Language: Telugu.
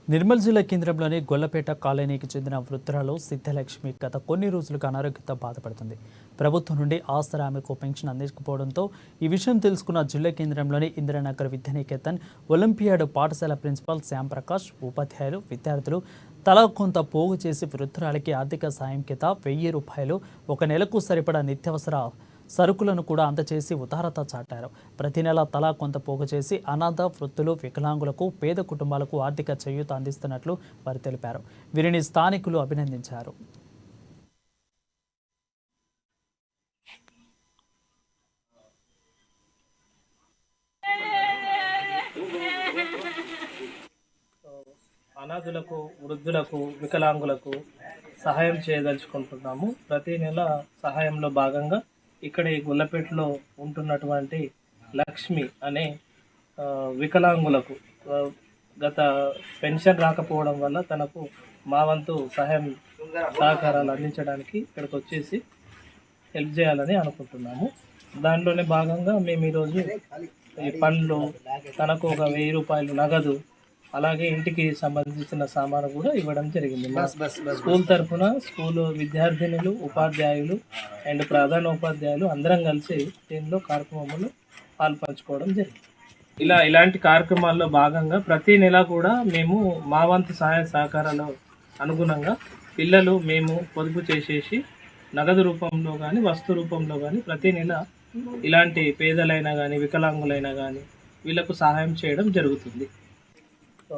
నిర్మల్ జిల్లా కేంద్రంలోని గొల్లపేట కాలనీకి చెందిన వృద్ధురాలు సిద్ధలక్ష్మి గత కొన్ని రోజులుగా అనారోగ్యంతో బాధపడుతుంది. ప్రభుత్వం నుండి ఆసరా ఆమెకు పెన్షన్ అందించకపోవడంతో ఈ విషయం తెలుసుకున్న జిల్లా కేంద్రంలోని ఇందిరానగర్ విద్యానికేతన్ ఒలింపియాడ్ పాఠశాల ప్రిన్సిపాల్ శ్యాంప్రకాష్, ఉపాధ్యాయులు, విద్యార్థులు తలా కొంత పోగు చేసి వృద్ధురాలికి ఆర్థిక సాయం కింద 1000 రూపాయలు, ఒక నెలకు సరిపడా నిత్యావసర సరుకులను కూడా అందచేసి ఉదారత చాటారు. ప్రతి నెల తలా కొంత పోగు చేసి అనాథ, వృద్ధులు, వికలాంగులకు, పేద కుటుంబాలకు ఆర్థిక చేయూత అందిస్తున్నట్లు వారు తెలిపారు. వీరిని స్థానికులు అభినందించారు. అనాథులకు, వృద్ధులకు, వికలాంగులకు సహాయం చేయదలుచుకుంటున్నాము. ప్రతి నెల సహాయంలో భాగంగా ఇక్కడ ఈ గొల్లపేటలో ఉంటున్నటువంటి లక్ష్మి అనే వికలాంగులకు గత పెన్షన్ రాకపోవడం వల్ల తనకు మా వంతు సహకారాలు అందించడానికి ఇక్కడికి వచ్చేసి హెల్ప్ చేయాలని అనుకుంటున్నాము. దాంట్లోనే భాగంగా మేము ఈరోజు ఈ పండ్లు, తనకు ఒక 1000 రూపాయలు నగదు, అలాగే ఇంటికి సంబంధించిన సామాను కూడా ఇవ్వడం జరిగింది. మా స్కూల్ తరఫున స్కూల్ విద్యార్థినులు, ఉపాధ్యాయులు అండ్ ప్రధాన ఉపాధ్యాయులు అందరం కలిసి దీనిలో కార్యక్రమంలో పాల్పంచుకోవడం జరిగింది. ఇలాంటి కార్యక్రమాల్లో భాగంగా ప్రతి నెల కూడా మేము మా వంతు సహాయ సహకారాల అనుగుణంగా పిల్లలు మేము పొదుపు చేసేసి నగదు రూపంలో కానీ, వస్తు రూపంలో కానీ ప్రతి నెల ఇలాంటి పేదలైనా కానీ, వికలాంగులైనా కానీ వీళ్ళకు సహాయం చేయడం జరుగుతుంది. So